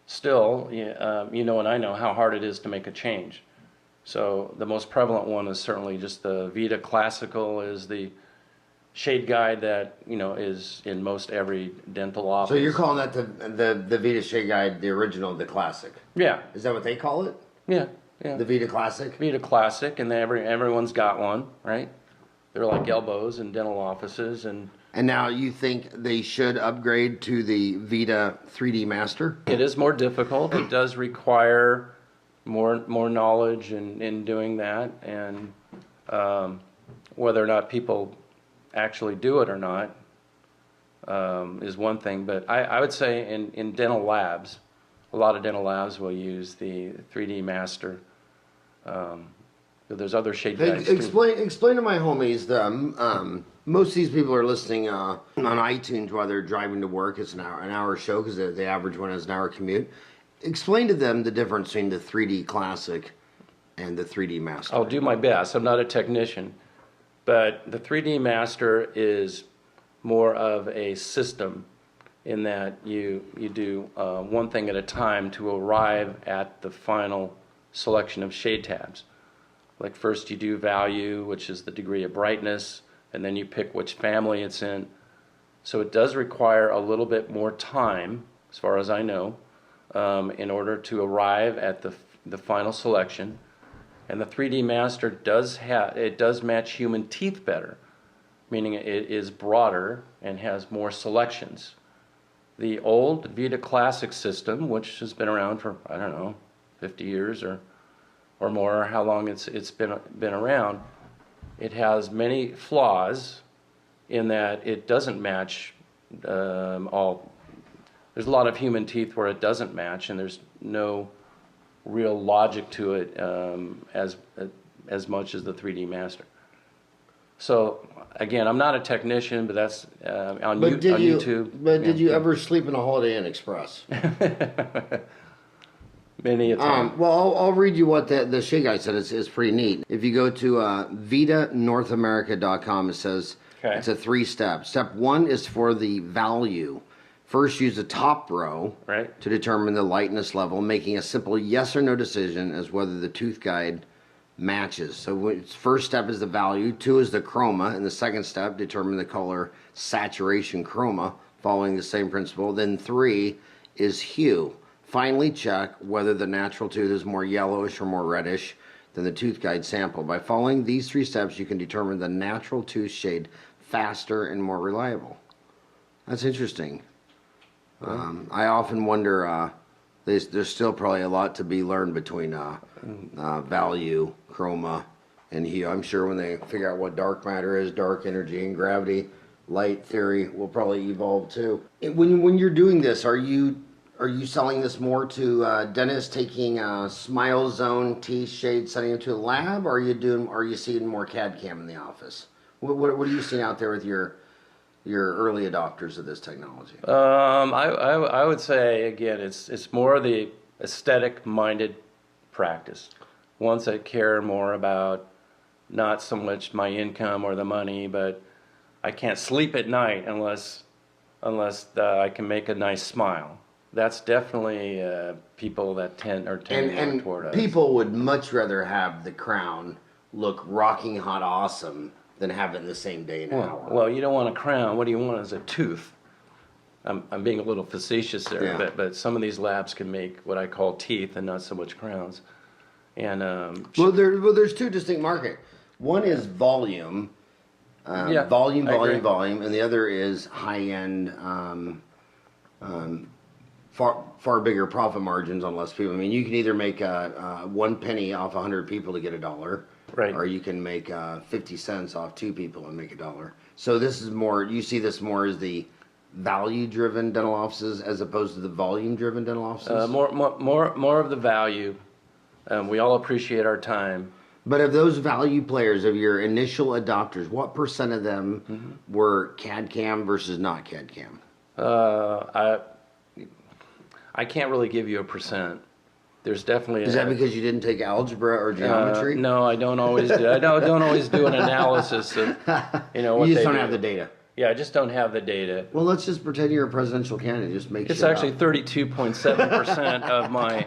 still, you know and I know how hard it is to make a change. So the most prevalent one is certainly just the Vita Classical is the shade guide that is in most every dental office. So you're calling that the Vita shade guide, the original, the classic? Yeah. Is that what they call it? Yeah. The Vita Classic? Vita Classic, and everyone's got one, right? They're like elbows in dental offices, and now you think they should upgrade to the Vita 3D Master? It is more difficult. It does require more knowledge in doing that, and whether or not people actually do it or not, is one thing, but I would say in dental labs, a lot of dental labs will use the 3D Master. There's other shade guides too. Explain to my homies. Most of these people are listening on iTunes while they're driving to work. It's an hour show because the average one has an hour commute. Explain to them the difference between the 3D Classic and the 3D Master. I'll do my best. I'm not a technician, but the 3D Master is more of a system in that you do one thing at a time to arrive at the final selection of shade tabs. Like first you do value, which is the degree of brightness, and then you pick which family it's in. So it does require a little bit more time, as far as I know, in order to arrive at the final selection. And the 3D Master does match human teeth better, meaning it is broader and has more selections. The old Vita Classic system, which has been around for, I don't know, 50 years or more, how long it's been around, it has many flaws in that it doesn't match all. There's a lot of human teeth where it doesn't match, and there's no real logic to it as much as the 3D Master. So again, I'm not a technician, but that's on YouTube. But did you ever sleep in a Holiday Inn Express? Many a time. Well, I'll read you what the shade guy said. It's pretty neat. If you go to VitaNorthAmerica.com, it says it's a 3-step. Step 1 is for the value. First, use the top row to determine the lightness level, making a simple yes or no decision as whether the tooth guide matches. So first step is the value, 2 is the chroma, and the second step, determine the color saturation chroma, following the same principle. Then 3 is hue. Finally, check whether the natural tooth is more yellowish or more reddish than the tooth guide sample. By following these 3 steps, you can determine the natural tooth shade faster and more reliable. That's interesting. I often wonder, there's still probably a lot to be learned between value, chroma, and hue. I'm sure when they figure out what dark matter is, dark energy, and gravity, light theory will probably evolve too. When you're doing this, are you selling this more to dentists taking Smile Zone teeth shade, sending them to a lab, or are you seeing more CAD/CAM in the office? What are you seeing out there with your early adopters of this technology? I would say again, it's more the aesthetic-minded practice. Ones that care more about not so much my income or the money, but I can't sleep at night unless I can make a nice smile. That's definitely people that tend more toward us. People would much rather have the crown look rocking hot awesome than have it in the same day and hour. Well, you don't want a crown. What do you want is a tooth. I'm being a little facetious there, but some of these labs can make what I call teeth and not so much crowns. And there's 2 distinct markets. One is volume, volume, and the other is high-end, far bigger profit margins on less people. I mean, you can either make 1 penny off 100 people to get $1, or you can make 50 cents off 2 people and make $1. So this is more. You see this more as the value-driven dental offices as opposed to the volume-driven dental offices. More of the value. We all appreciate our time. But of those value players, of your initial adopters, what % of them were CAD/CAM versus not CAD/CAM? I can't really give you a %. There's definitely. Is that because you didn't take algebra or geometry? No, I don't always do. I don't always do an analysis of what you just don't have the data. Yeah, I just don't have the data. Well, let's just pretend you're a presidential candidate. Just make it's actually 32.7% of my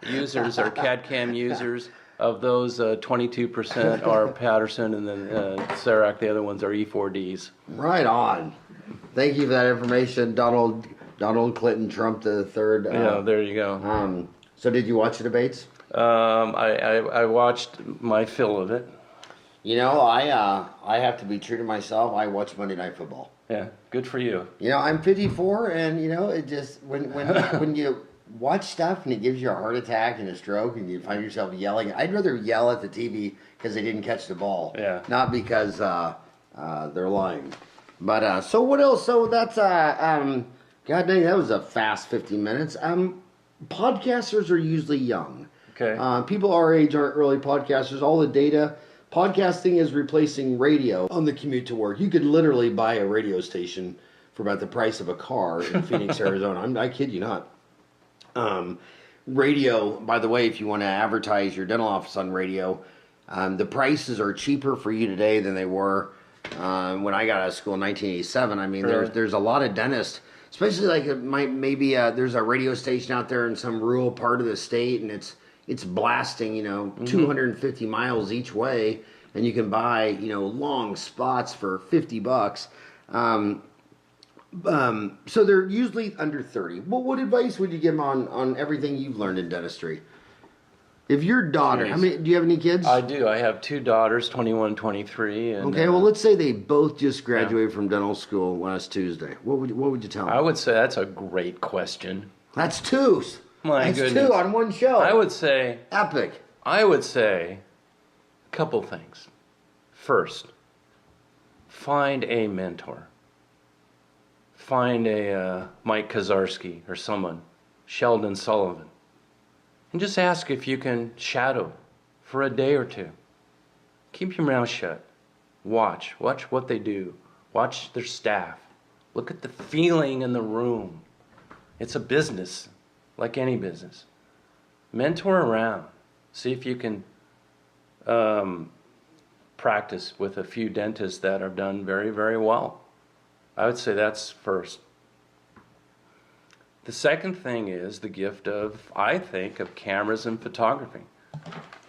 users are CAD/CAM users. Of those, 22% are Patterson, and then Serac. The other ones are E4Ds. Right on. Thank you for that information, Donald Clinton Trump the third. Yeah, there you go. So did you watch the debates? I watched my fill of it. You know, I have to be true to myself. I watch Monday Night Football. Yeah, good for you. You know, I'm 54, and it just when you watch stuff and it gives you a heart attack and a stroke, and you find yourself yelling. I'd rather yell at the TV because they didn't catch the ball, not because they're lying. But so what else? So that's God dang, that was a fast 15 minutes. Podcasters are usually young. Okay. People our age aren't really podcasters. All the data, podcasting is replacing radio on the commute to work. You could literally buy a radio station for about the price of a car in Phoenix, Arizona. I kid you not. Radio, by the way, if you want to advertise your dental office on radio, the prices are cheaper for you today than they were when I got out of school in 1987. I mean, Really? there's a lot of dentists, especially like maybe there's a radio station out there in some rural part of the state, and it's blasting, 250 miles each way, and you can buy, long spots for $50. So they're usually under 30. Well, what advice would you give them on everything you've learned in dentistry? If your daughter, do you have any kids? I do. I have two daughters, 21, 23. And, okay, well, let's say they both just graduated from dental school last Tuesday. What would you tell them? I would say that's a great question. That's two. My That's goodness. two on one show. I would say... Epic. I would say a couple things. First, find a mentor. Find a Mike Kazarski or someone, Sheldon Sullivan, and just ask if you can shadow for a day or two. Keep your mouth shut. Watch what they do. Watch their staff. Look at the feeling in the room. It's a business, like any business. Mentor around. See if you can practice with a few dentists that have done very, very well. I would say that's first. The second thing is the gift of, I think, of cameras and photography.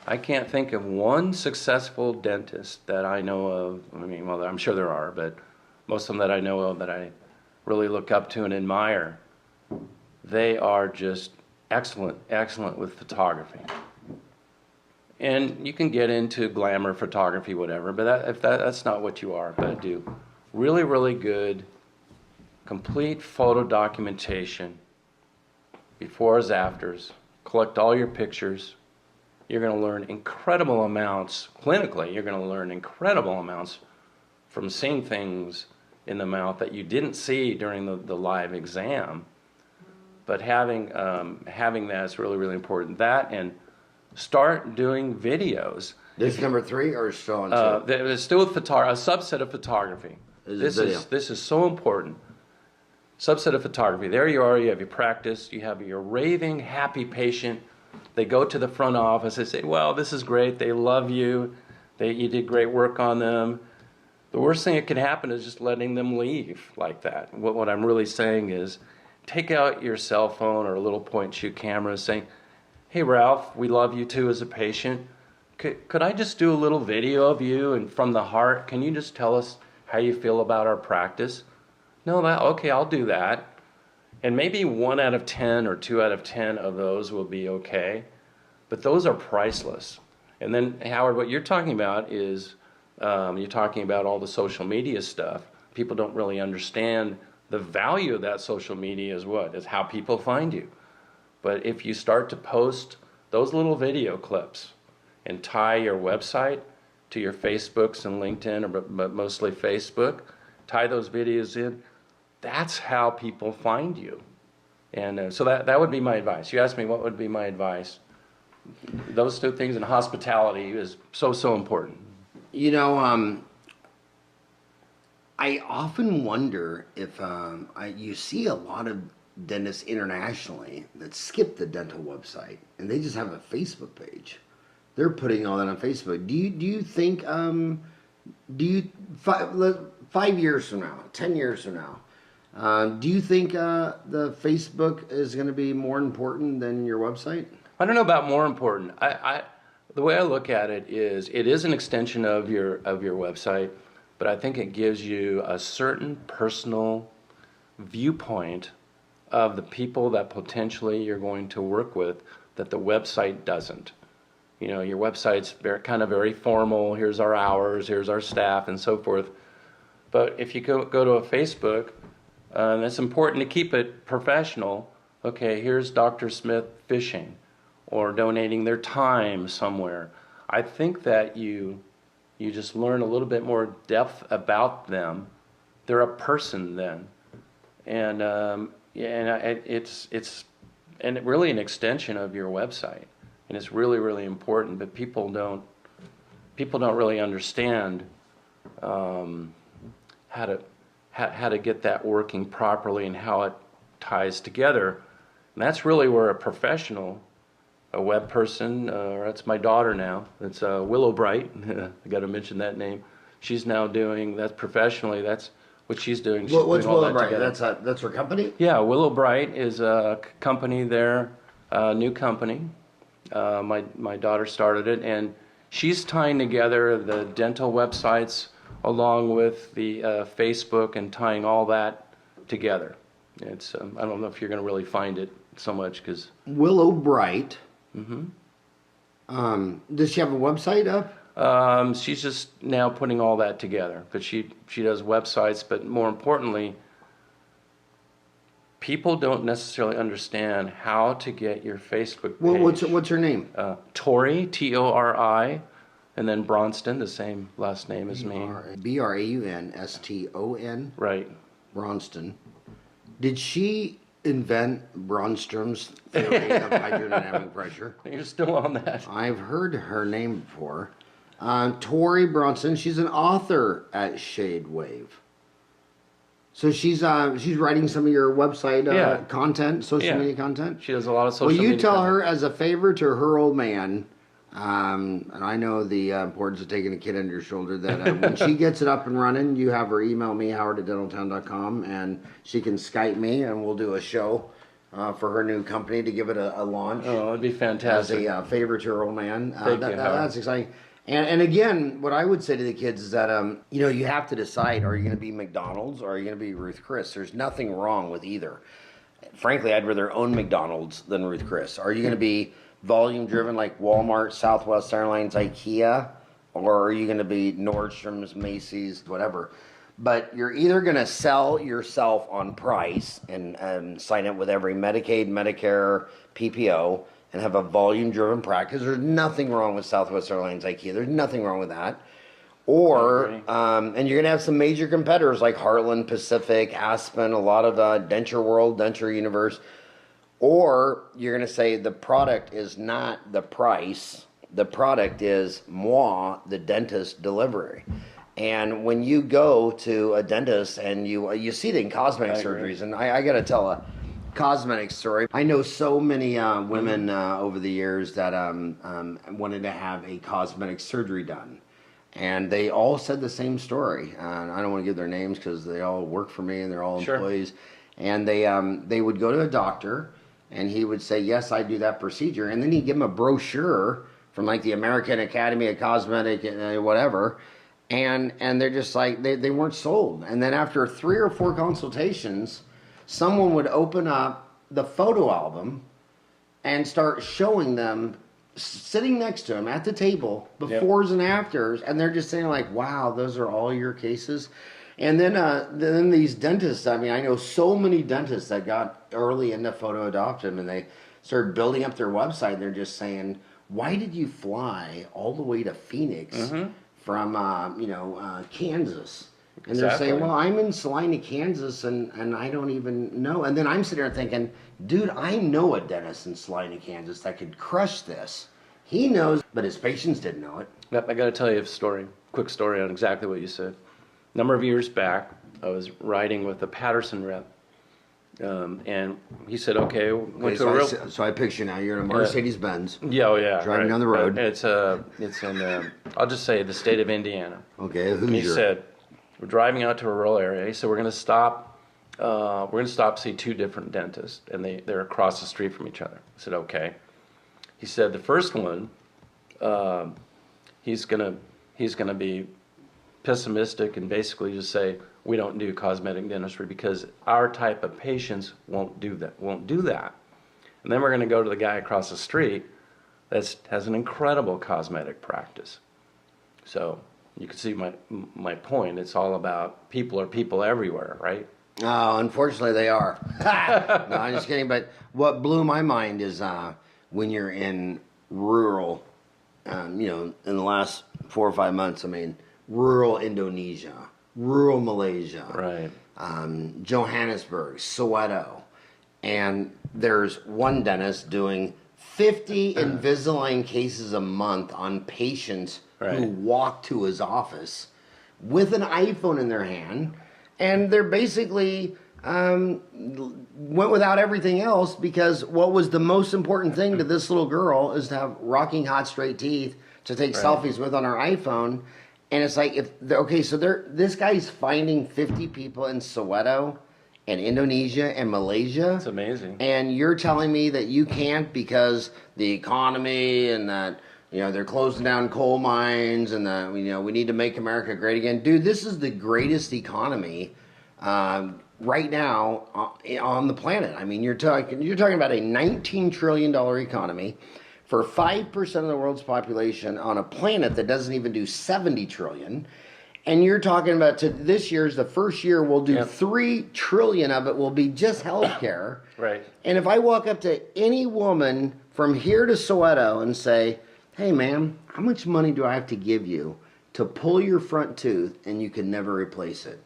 I can't think of one successful dentist that I know of. I mean, well, I'm sure there are, but most of them that I know of that I really look up to and admire, they are just excellent with photography. And you can get into glamour photography, whatever, but if that's not what you are, but do really, really good, complete photo documentation, befores, afters, collect all your pictures. You're going to learn incredible amounts, clinically, you're going to learn incredible amounts from seeing things in the mouth that you didn't see during the live exam. But having that is really, really important. That and start doing videos. This is number 3 or still on 2? It's still a subset of photography. This is so important. Subset of photography. There you are. You have your practice. You have your raving, happy patient. They go to the front office. They say, "Well, this is great. They love you. You did great work on them." The worst thing that can happen is just letting them leave like that. What I'm really saying is, take out your cell phone or a little point-and-shoot camera, saying, "Hey, Ralph, we love you too as a patient. Could I just do a little video of you and from the heart? Can you just tell us how you feel about our practice?" No, okay, I'll do that. And maybe 1 out of 10 or 2 out of 10 of those will be okay. But those are priceless. And then, Howard, what you're talking about is, you're talking about all the social media stuff. People don't really understand the value of that social media is how people find you. But if you start to post those little video clips and tie your website to your Facebooks and LinkedIn, but mostly Facebook, tie those videos in, that's how people find you. And so that would be my advice. You asked me what would be my advice. Those two things, and hospitality is so important. I often wonder if you see a lot of dentists internationally that skip the dental website and they just have a Facebook page. They're putting all that on Facebook. Do you think 5 years from now, 10 years from now, do you think the Facebook is going to be more important than your website? I don't know about more important. The way I look at it is an extension of your website, but I think it gives you a certain personal viewpoint of the people that potentially you're going to work with that the website doesn't. Your website's kind of very formal. Here's our hours, here's our staff, and so forth. But if you go to a Facebook, and it's important to keep it professional. Okay, here's Dr. Smith fishing or donating their time somewhere. I think that you just learn a little bit more depth about them they're a person then, and it's really an extension of your website, and it's really, really important. But people don't really understand how to get that working properly and how it ties together. And that's really where a professional, a web person, that's my daughter now. It's Willow Bright. I got to mention that name. She's now doing that professionally. That's what she's doing. She's What's doing all Willow that Bright? together. That's her company? Yeah, Willow Bright is a company there, new company. My daughter started it, and she's tying together the dental websites along with the Facebook and tying all that together. It's I don't know if you're going to really find it so much because Willow Bright. Mm-hmm. Does she have a website up? She's just now putting all that together, but she does websites. But more importantly, people don't necessarily understand how to get your Facebook page. What's her name? Tori, Tori, and then Bronston, the same last name as me. Braunston. Right. Braunston. Did she invent Bronston's theory of hydrodynamic pressure? You're still on that. I've heard her name before. Tori Bronston. She's an author at ShadeWave. So she's writing some of your website content, social media content. She does a lot of social media. Well, you tell her as a favor to her old man, and I know the importance of taking a kid under your shoulder, that when she gets it up and running, you have her email me, howard@dentaltown.com, and she can Skype me, and we'll do a show for her new company to give it a launch. Oh, it'd be fantastic. As a favor to her old man. That's exciting. And again, what I would say to the kids is that, you have to decide, are you going to be McDonald's or are you going to be Ruth Chris? There's nothing wrong with either. Frankly, I'd rather own McDonald's than Ruth Chris. Are you going to be volume driven like Walmart, Southwest Airlines, IKEA, or are you going to be Nordstrom's, Macy's, whatever? But you're either going to sell yourself on price and sign up with every Medicaid, Medicare, PPO, and have a volume-driven practice. There's nothing wrong with Southwest Airlines, IKEA. There's nothing wrong with that. Or, and you're going to have some major competitors like Heartland, Pacific, Aspen, a lot of Denture World, Denture Universe. Or you're going to say the product is not the price. The product is moi, the dentist delivery. And when you go to a dentist and you see it in cosmetic surgeries, and I got to tell a cosmetic story. I know so many women over the years that wanted to have a cosmetic surgery done. And they all said the same story. I don't want to give their names because they all work for me and they're all employees. And they would go to a doctor and he would say, yes, I do that procedure. And then he'd give them a brochure from like the American Academy of Cosmetic whatever. And they're just like, they weren't sold. And then after 3 or 4 consultations, someone would open up the photo album and start showing them sitting next to him at the table, befores and afters, and they're just saying like, wow, those are all your cases. And then these dentists, I mean, I know so many dentists that got early into photo adoption and they started building up their website. They're just saying, why did you fly all the way to Phoenix from, Kansas? And they're saying, well, I'm in Salina, Kansas, and I don't even know. And then I'm sitting there thinking, dude, I know a dentist in Salina, Kansas that could crush this. He knows, but his patients didn't know it. Yep, I got to tell you a quick story on exactly what you said. A number of years back, I was riding with a Patterson rep, and he said, okay, So I picture now, you're in a Mercedes-Benz. Driving down the road. It's in, I'll just say, the state of Indiana. Okay, and he said, we're driving out to a rural area. He said, we're going to stop see 2 different dentists, and they're across the street from each other. I said, okay. He said the first one, he's gonna be pessimistic and basically just say, we don't do cosmetic dentistry because our type of patients won't do that. And then we're going to go to the guy across the street that has an incredible cosmetic practice. So you can see my point. It's all about people are people everywhere, right? Oh, unfortunately they are. No, I'm just kidding. But what blew my mind is when you're in rural, in the last 4 or 5 months, rural Indonesia, rural Malaysia, Right. Johannesburg, Soweto, and there's one dentist doing 50 Invisalign cases a month on patients who walk to his office with an iPhone in their hand, and they're basically went without everything else because what was the most important thing to this little girl is to have rocking hot straight teeth to take selfies with on her iPhone. And it's like, this guy's finding 50 people in Soweto and Indonesia and Malaysia. It's amazing. And you're telling me that you can't because the economy and that, they're closing down coal mines and that, we need to make America great again. Dude, this is the greatest economy right now on the planet. I mean, you're talking about a $19 trillion economy for 5% of the world's population on a planet that doesn't even do 70 trillion. And you're talking about this year's the first year we'll do 3 trillion of it will be just healthcare. Right. And if I walk up to any woman from here to Soweto and say, "Hey, ma'am, how much money do I have to give you to pull your front tooth and you can never replace it?"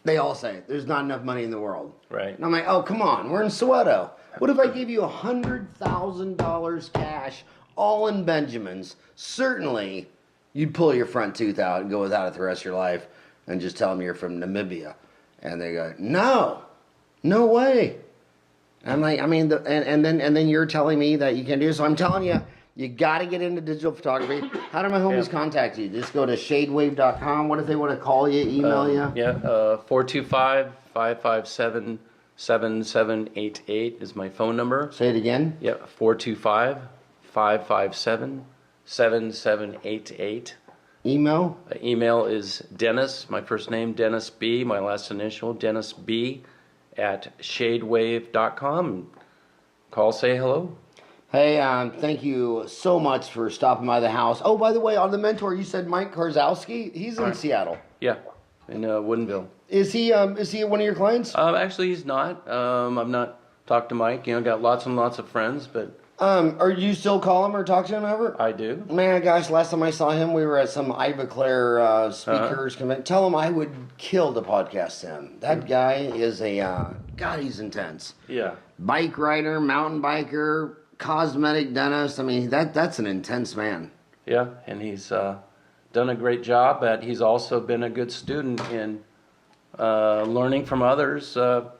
They all say, "There's not enough money in the world." Right. And I'm like, "Oh, come on, we're in Soweto. What if I gave you $100,000 cash, all in Benjamins? Certainly, you'd pull your front tooth out and go without it the rest of your life and just tell them you're from Namibia." And they go, no way. And I'm like, and then you're telling me that you can do it. So I'm telling you, you got to get into digital photography. How do my homies contact you? Just go to ShadeWave.com. What if they want to call you, email you? 425-557-7788 is my phone number. Say it again. 425-557-7788. Email? Email is Dennis, my first name, Dennis B, my last initial, Dennis B at shadewave.com. Call, say hello. Hey, thank you so much for stopping by the house. Oh, by the way, on the mentor, you said Mike Karzowski. He's in Seattle. Yeah, in Woodinville. Is he one of your clients? Actually, he's not. I've not talked to Mike. Got lots and lots of friends, but... Are you still call him or talk to him ever? I do. Man, gosh, last time I saw him, we were at some Iva Claire speakers convention. Tell him I would kill to podcast him. That guy is God, he's intense. Yeah. Bike rider, mountain biker, cosmetic dentist. That's an intense man. Yeah, and he's done a great job, but he's also been a good student in learning from others. How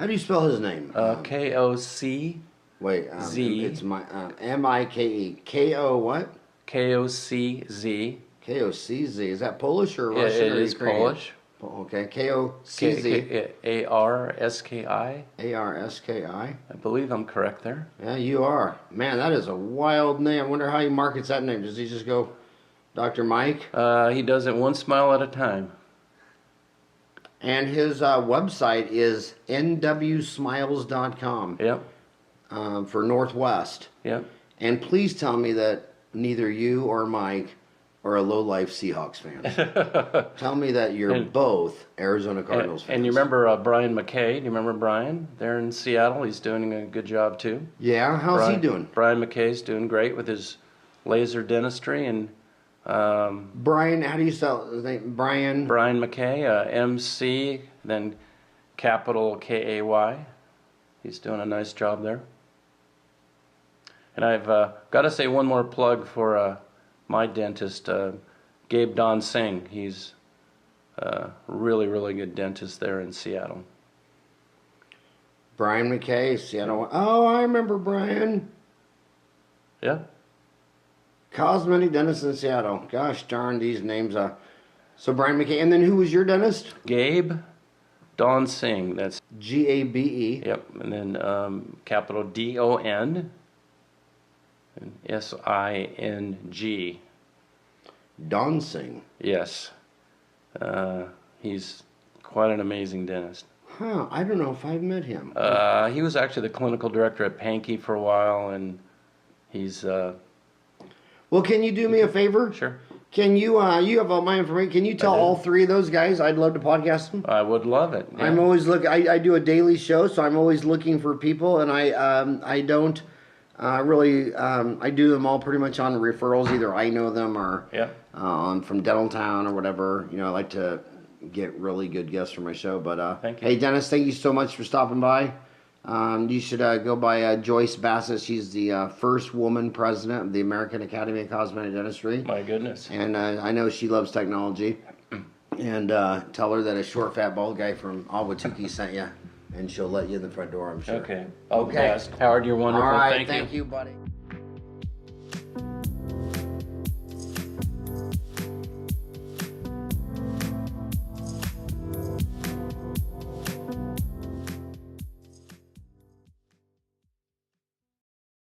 do you spell his name? K-O-C... Wait, Z. It's my M-I-K-E. K-O what? K-O-C-Z. K-O-C-Z. Is that Polish or Russian? It is Polish. Okay, K-O-C-Z. A-R-S-K-I. A-R-S-K-I. I believe I'm correct there. Yeah, you are. Man, that is a wild name. I wonder how he markets that name. Does he just go Dr. Mike? He does it one smile at a time. And his website is nwsmiles.com. Yep. For Northwest. Yep. And please tell me that neither you or Mike are a low-life Seahawks fan. Tell me that you're both Arizona Cardinals fans. And you remember Brian McKay? Do you remember Brian? There in Seattle. He's doing a good job, too. Yeah? How's he doing? Brian McKay's doing great with his laser dentistry. And Brian, how do you spell his name? Brian McKay, M-C, then capital K-A-Y. He's doing a nice job there. And I've got to say one more plug for my dentist, Gabe Don Singh. He's a really, really good dentist there in Seattle. Brian McKay, Seattle. Oh, I remember Brian. Yeah. Cosmetic dentist in Seattle. Gosh darn these names. So Brian McKay. And then who was your dentist? Gabe Don Singh. That's G-A-B-E. Yep. And then capital D-O-N. And S-I-N-G. Don Singh. Yes. He's quite an amazing dentist. Huh, I don't know if I've met him. He was actually the clinical director at Pankey for a while, and he's... Well, can you do me a favor? Sure. Can you, you have all my information, can you tell all three of those guys I'd love to podcast them? I would love it. Yeah. I'm always looking, I do a daily show, so I'm always looking for people, and I don't... really, I do them all pretty much on referrals. Either I know them or from Dental Town or whatever. I like to, get really good guests for my show. But Thank you. Hey, Dennis, thank you so much for stopping by. You should go by Joyce Bassett. She's the first woman president of the American Academy of Cosmetic Dentistry. My goodness. And I know she loves technology. And tell her that a short, fat, bald guy from Ahwatukee sent you, and she'll let you in the front door, I'm sure. Okay. All the best. Howard, you're wonderful. All right, Thank you. thank you, buddy.